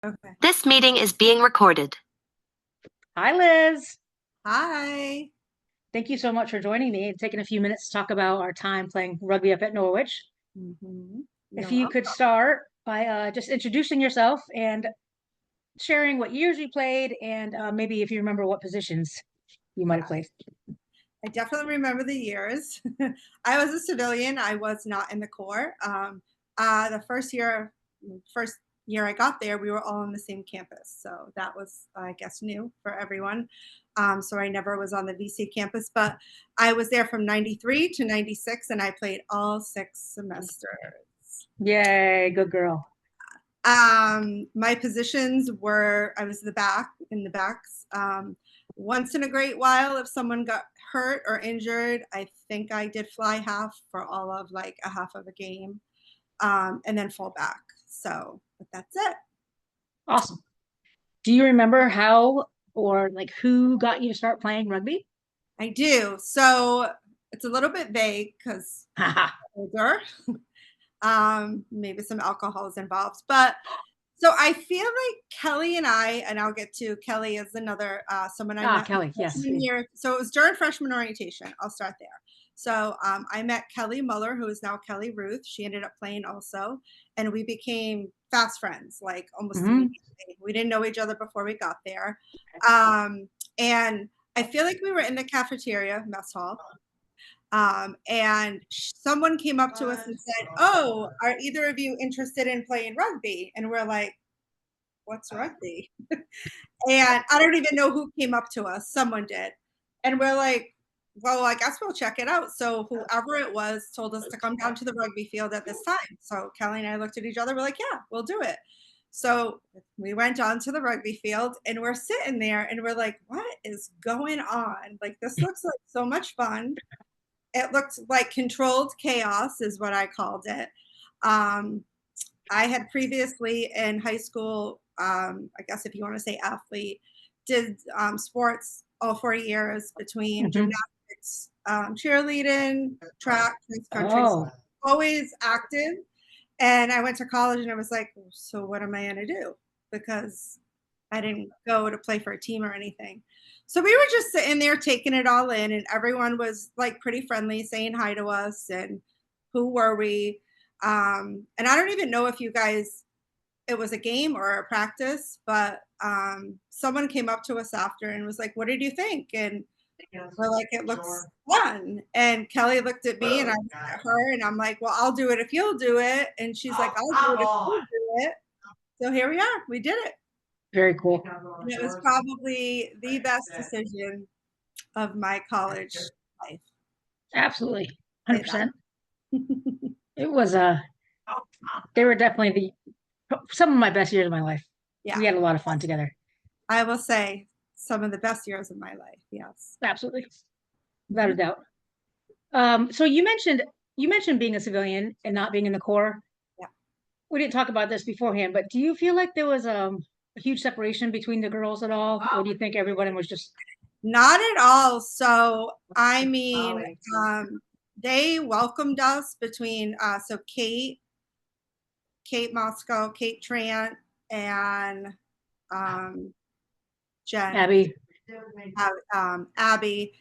Okay. This meeting is being recorded. Hi, Liz. Hi. Thank you so much for joining me and taking a few minutes to talk about our time playing rugby up at Norwich. If You're you could welcome. start by just introducing yourself and sharing what years you played and maybe if you remember what positions you might have played. I definitely remember the years. I was a civilian. I was not in the Corps. The first year I got there, we were all on the same campus. So that was, I guess, new for everyone. So I never was on the VC campus, but I was there from 93 to 96 and I played all 6 semesters. Yay, good girl. My positions were I was in the backs. Once in a great while, if someone got hurt or injured, I think I did fly half for all of like a half of a game, and then fall back. So, but that's it. Awesome. Do you remember how or like who got you to start playing rugby? I do. So it's a little bit vague because Haha. older. Maybe some alcohol is involved, but so I feel like Kelly and I'll get to Kelly is another someone I met Kelly, yes. freshman year. So it was during freshman orientation. I'll start there. So I met Kelly Muller, who is now Kelly Ruth. She ended up playing also, and we became fast friends, like almost Mhm. immediately. We didn't know each other before we got there, and I feel like we were in the cafeteria mess hall, and someone came up to us and said, "Oh, are either of you interested in playing rugby?" And we're like, "What's rugby?" And I don't even know who came up to us. Someone did. And we're like, "Well, I guess we'll check it out." So whoever it was told us to come down to the rugby field at this time. So Kelly and I looked at each other. We're like, "Yeah, we'll do it." So we went on to the rugby field and we're sitting there and we're like, "What is going on? Like, this looks like so much fun." It looked like controlled chaos is what I called it. Um, I had previously in high school, I guess if you want to say athlete, did sports all 4 years between Mhm. gymnastics, cheerleading, track, cross country, so Oh, always active. And I went to college and I was like, so what am I going to do? Because I didn't go to play for a team or anything. So we were just sitting there taking it all in, and everyone was like pretty friendly, saying hi to us and who were we. And I don't even know if you guys, it was a game or a practice, but someone came up to us after and was like, "What did you think?" And we're like, "It looks fun." And Kelly looked at me and I looked at her and I'm like, "Well, I'll do it if you'll do it." And she's like, "I'll do it if you'll do it." So here we are. We did it. very cool. And it was probably the best decision of my college life. Absolutely. Say that. 100%. It was they were definitely some of my best years of my life. Yeah, We had a lot of fun together. I will say some of the best years of my life. Yes. Absolutely. Without a Mhm. doubt. So you mentioned being a civilian and not being in the Corps. Yeah. We didn't talk about this beforehand, but do you feel like there was a huge separation between the girls at all? Or do you think everyone was just Not at all. So, I mean, they welcomed us between, so Kate Moscow, Kate Trant, and um, Jen, Abby? Abby.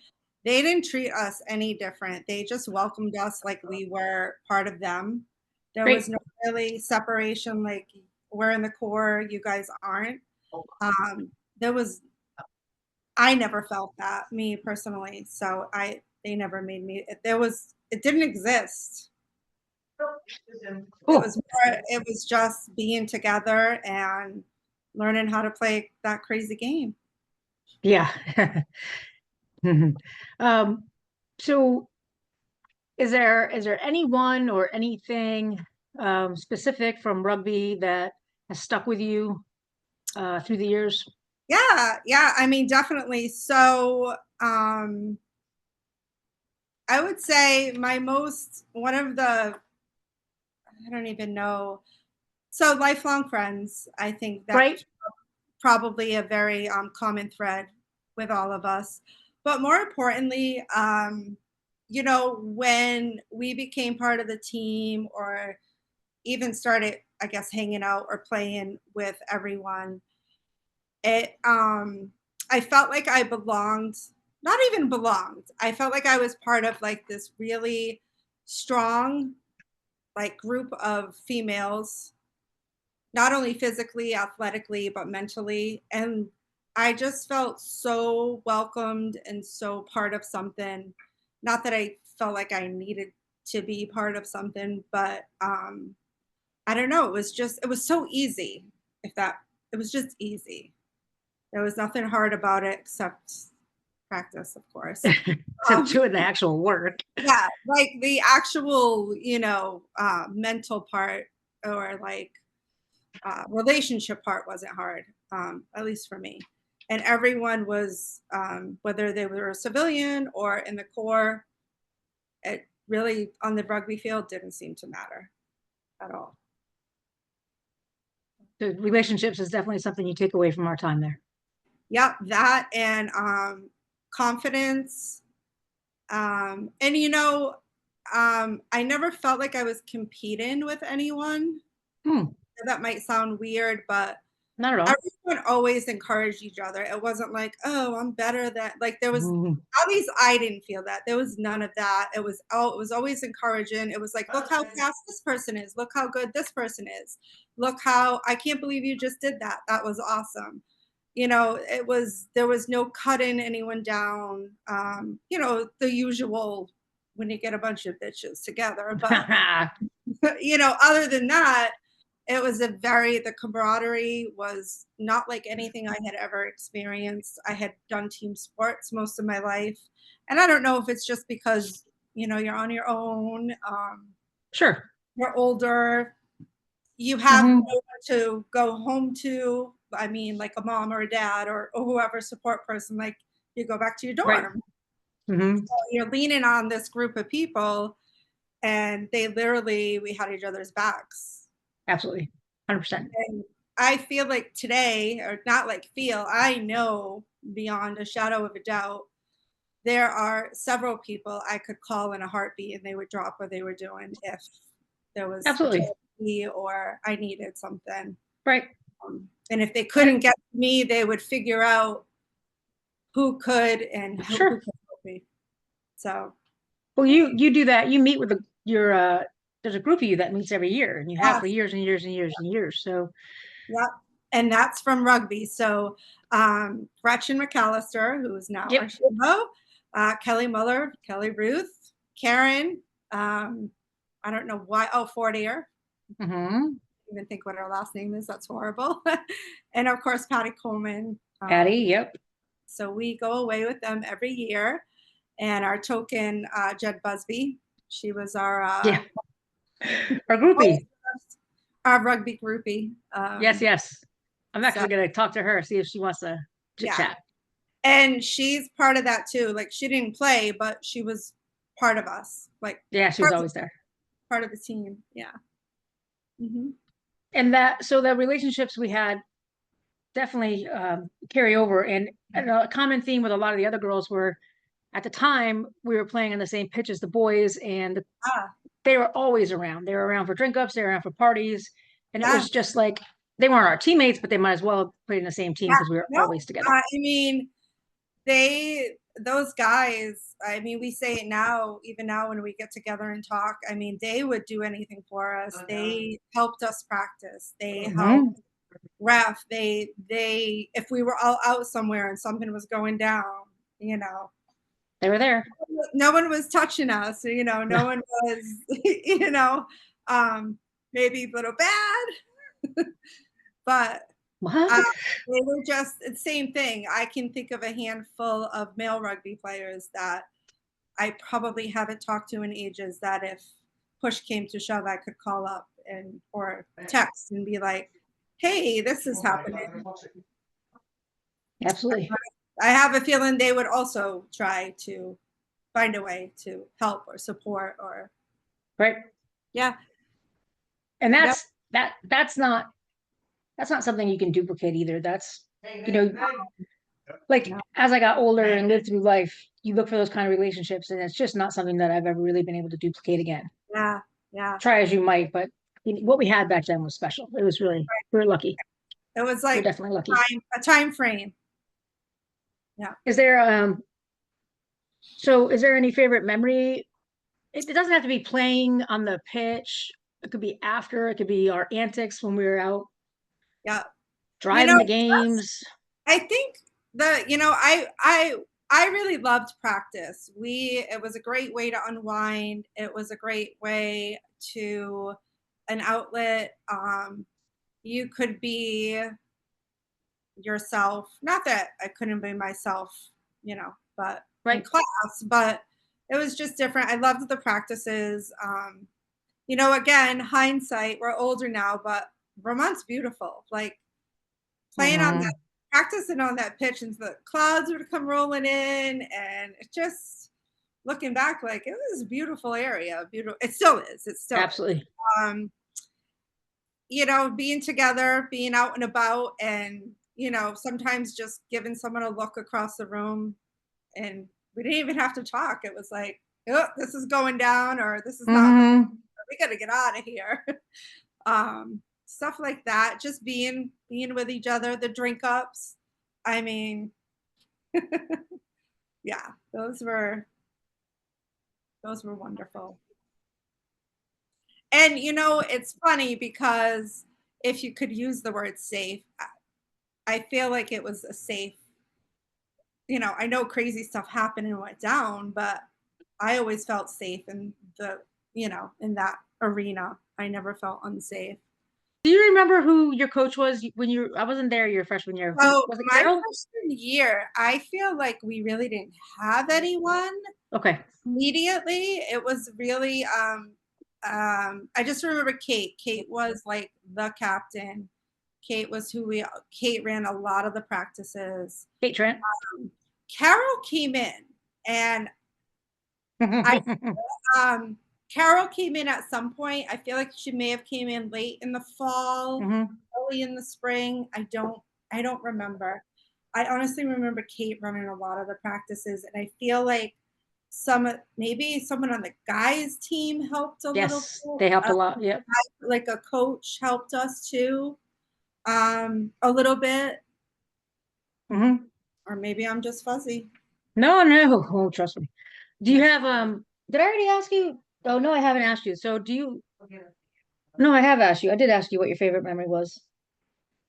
They didn't treat us any different. They just welcomed us like we were part of them. There was Great. no really separation, like we're in the Corps, you guys aren't. There was I never felt that, me personally. So they never made me it didn't exist. Cool. It was just being together and learning how to play that crazy game. Yeah. Um, so is there anyone or anything specific from rugby that has stuck with you through the years? Yeah, yeah. I mean, definitely. So I would say one of the, I don't even know. So lifelong friends, I think Right? that's probably a very common thread with all of us. But more importantly, when we became part of the team or even started, I guess, hanging out or playing with everyone, I felt like I belonged, not even belonged. I felt like I was part of like this really strong like group of females, not only physically, athletically, but mentally. And I just felt so welcomed and so part of something. Not that I felt like I needed to be part of something, but I don't know. It was so easy. If that, it was just easy. There was nothing hard about it except practice, of course. Except Um, doing the actual work. yeah, like the actual, mental part or like relationship part wasn't hard, at least for me. And everyone was, whether they were a civilian or in the Corps, it really on the rugby field didn't seem to matter at all. The relationships is definitely something you take away from our time there. Yep, that and confidence. And I never felt like I was competing with anyone. That might sound weird, but Not at all. everyone always encouraged each other. It wasn't like, oh, I'm better than, like there was, Mhm. at least I didn't feel that. There was none of that. It was always encouraging. It was like, look how fast this person is. Look how good this person is. Look how, I can't believe you just did that. That was awesome. There was no cutting anyone down. The usual when you get a bunch of bitches together. But other than that, it was the camaraderie was not like anything I had ever experienced. I had done team sports most of my life. And I don't know if it's just because, you're on your own, Sure. you're older, you have no one to go home to. I mean, like a mom or a dad or whoever support person, like you go back to your Right. dorm. So you're leaning on this group of people and we had each other's backs. Absolutely. 100%. And I feel like today, or not like feel, I know beyond a shadow of a doubt, there are several people I could call in a heartbeat and they would drop what they were doing if there was Absolutely. tragedy or I needed something. Right. And if they couldn't get me, they would figure out who could and who Sure. could help me. So, Well, you do that. You meet with your there's a group of you that meets every year, and you have for years and years and years and years. So, yep. And that's from rugby. So, Gretchen McAllister, who is now our yep. Shimo, Kelly Muller, Kelly Ruth, Karen, I don't know why, Fortier. Even think what her last name is. That's horrible. And of course, Patty Coleman. Patty, yep. So we go away with them every year. And our token, Jed Busby, she was our Yeah. Our groupie. our rugby groupie. Yes. I'm actually going to talk to her, see if she wants to chit chat. And she's part of that too. Like she didn't play, but she was part of us. Like she was always there. Part of the team. Yeah. And so the relationships we had definitely carry over. And a common theme with a lot of the other girls were at the time we were playing on the same pitch as the boys, and they were always around. They were around for drink ups, they were around for parties. And it was just like they weren't our teammates, but they might as well have played in the same team because we were always together. I mean, those guys, I mean, we say it now, even now when we get together and talk, I mean, they would do anything for us. They helped us practice. They helped ref. They, if we were all out somewhere and something was going down, they were there. No one was touching us, no one was, maybe a little bad, but they were just the same thing. I can think of a handful of male rugby players that I probably haven't talked to in ages that if push came to shove, I could call up or text and be like, hey, this is happening. Absolutely. I have a feeling they would also try to find a way to help or support or. Right. Yeah. And that's not something you can duplicate either. That's, like as I got older and lived through life, you look for those kind of relationships and it's just not something that I've ever really been able to duplicate again. Yeah. Try as you might, but what we had back then was special. It was really, we were lucky. It was We're like definitely lucky. a time frame. Yeah. Is there, so is there any favorite memory? It doesn't have to be playing on the pitch. It could be after, it could be our antics when we were out Yeah. driving the games. I think I really loved practice. It was a great way to unwind. It was a great way to an outlet. You could be yourself. Not that I couldn't be myself, but in class, but it was just different. I loved the practices. Again, hindsight, we're older now, but Vermont's beautiful. Like playing on that, practicing on that pitch, and the clouds would come rolling in, and it just looking back, like it was a beautiful area. Beautiful. It still is. It's still absolutely. Being together, being out and about, and sometimes just giving someone a look across the room, and we didn't even have to talk. It was like, oh, this is going down, or this is not. We got to get out of here. Stuff like that. Just being with each other. The drink ups. I mean, yeah, those were wonderful. And it's funny because if you could use the word safe, I feel like it was a safe. I know crazy stuff happened and went down, but I always felt safe in in that arena. I never felt unsafe. Do you remember who your coach was when I wasn't there your freshman year? So was it my Carol? freshman year, I feel like we really didn't have anyone. Okay. Immediately, it was really I just remember Kate. Kate was like the captain. Kate ran a lot of the practices. Kate Trent. Carol came in, and Carol came in at some point. I feel like she may have came in late in the fall, early in the spring. I don't remember. I honestly remember Kate running a lot of the practices, and I feel like maybe someone on the guys team helped a little bit. They helped a lot. Yep. Like a coach helped us too, a little bit. Or maybe I'm just fuzzy. No, oh, trust me. Do you have did I already ask you? Oh no, I haven't asked you. So do you? No, I have asked you. I did ask you what your favorite memory was.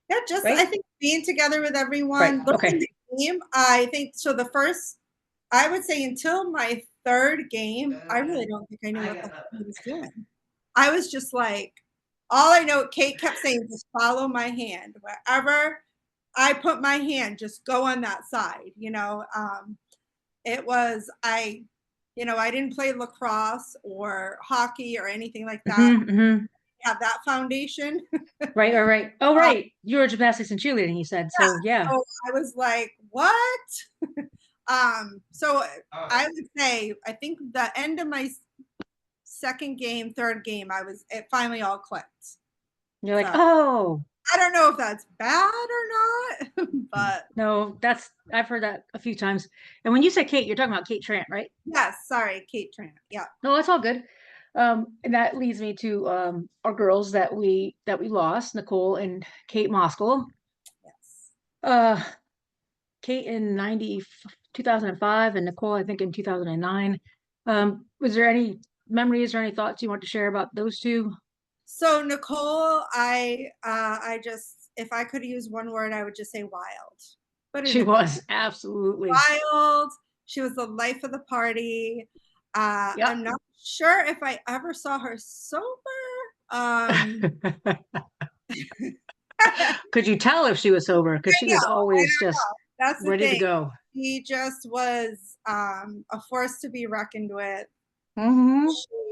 Yeah, just right? I think being together with everyone, learning the game. I think so. I would say until my third game, I really don't think I knew what the hell he was doing. I was just like, all I know, Kate kept saying, just follow my hand. Wherever I put my hand, just go on that side. It was, I didn't play lacrosse or hockey or anything like that. Have that foundation. Right. Oh, right. You were gymnastics and cheerleading, you said. So, yeah. So I was like, what? So I would say, I think the end of my third game, it finally all clicked. You're like, oh. I don't know if that's bad or not, but. No, I've heard that a few times. And when you say Kate, you're talking about Kate Trant, right? Yes, sorry, Kate Trant. Yeah. No, it's all good. And that leads me to our girls that we lost, Nicole and Kate Moskal. Yes. Kate in 2005 and Nicole, I think in 2009. Was there any memories or any thoughts you want to share about those two? So Nicole, I just, if I could use one word, I would just say wild. But she was absolutely wild. She was the life of the party. Yep. I'm not sure if I ever saw her sober. Could you tell if she was sober? Because she was always just ready to go. She just was a force to be reckoned with.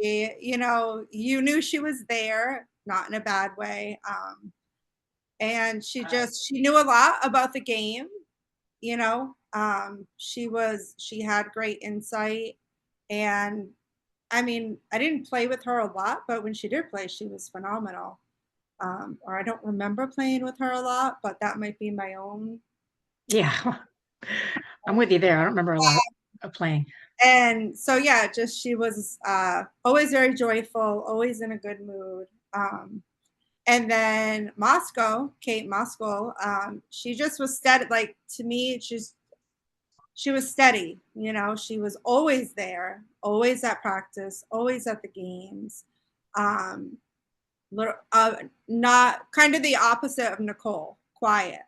She, you knew she was there, not in a bad way. And she knew a lot about the game. She had great insight. And I mean, I didn't play with her a lot, but when she did play, she was phenomenal. Or I don't remember playing with her a lot, but that might be my own. Yeah, I'm with you there. I don't remember a lot of playing. And so, yeah, she was always very joyful, always in a good mood. And then Kate Moscow, she just was steady. Like, to me, she was steady. You know, she was always there, always at practice, always at the games. Not kind of the opposite of Nicole, quiet,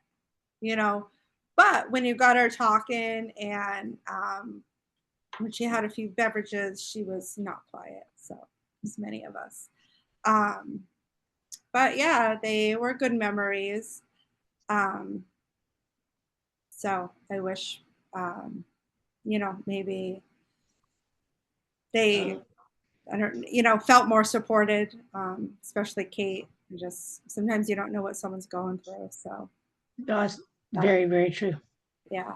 you know. But when you got her talking and when she had a few beverages, she was not quiet. So, as many of us. But yeah, they were good memories. So I wish, you know, maybe they, I don't, you know, felt more supported, especially Kate. Just sometimes you don't know what someone's going through. So That's very, very true. yeah.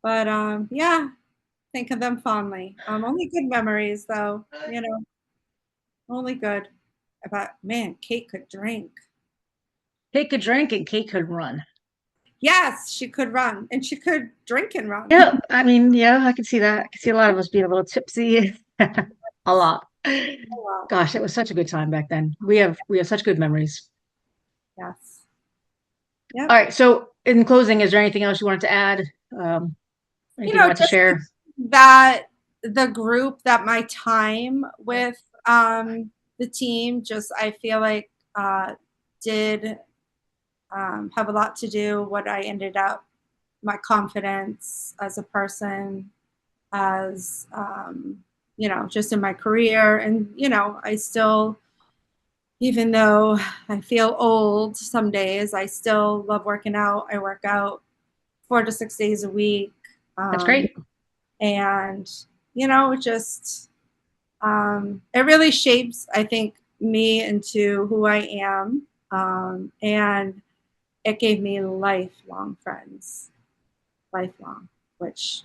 But yeah, think of them fondly. Only good memories though, you know, only good. But man, Kate could drink. Kate could drink and Kate could run. Yes, she could run, and she could drink and run. Yeah, I mean, yeah, I can see that. I can see a lot of us being a little tipsy. A lot. Oh, wow. Gosh, it was such a good time back then. We have such good memories. Yes. Yep. All right. So in closing, is there anything else you wanted to add? Anything you wanted to share? That the group, that my time with the team, just I feel like did have a lot to do what I ended up, my confidence as a person, as you know, just in my career. And you know, I still, even though I feel old some days, I still love working out. I work out 4 to 6 days a week. That's great. And you know, just it really shapes, I think, me into who I am. And it gave me lifelong friends, lifelong, which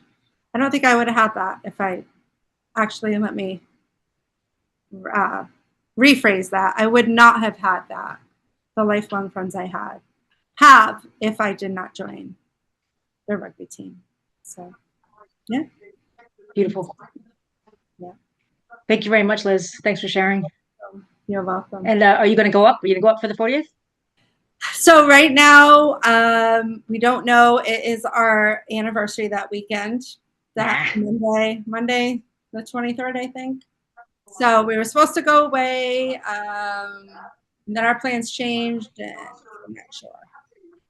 I don't think I would have had that if I actually, let me rephrase that. I would not have had that, the lifelong friends I have if I did not join the rugby team. So, yeah. Beautiful. Yeah. Thank you very much, Liz. Thanks for sharing. You're welcome. And are you going to go up? Are you going to go up for the 40th? So right now, we don't know. It is our anniversary that weekend. That Monday, the 23rd, I think. So we were supposed to go away, and then our plans changed, and I'm not sure.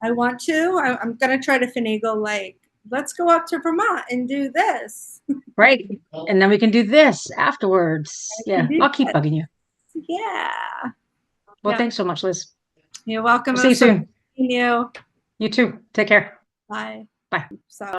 I want to. I'm gonna try to finagle, like, let's go up to Vermont and do this. Right. And then we can do this afterwards. Yeah. I'll keep bugging you. Yeah. Well, Yeah. Thanks so much, Liz. You're welcome. We'll see you soon. You. You too. Take care. Bye. Bye. So.